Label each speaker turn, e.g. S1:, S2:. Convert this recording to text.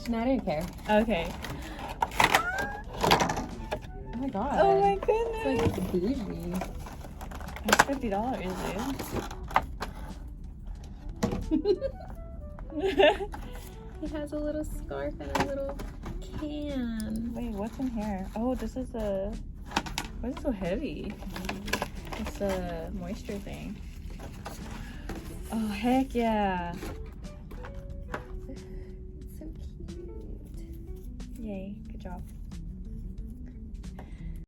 S1: No, I didn't care.
S2: Okay.
S1: Oh my god.
S2: Oh my
S1: It's
S2: goodness.
S1: like bougie.
S2: That's $50, dude.
S1: He has a little scarf and a little can.
S2: Wait, what's in here? Oh, this is a... Why is it so heavy? It's a moisture thing. Oh, heck yeah.
S1: It's so cute.
S2: Yay, good job.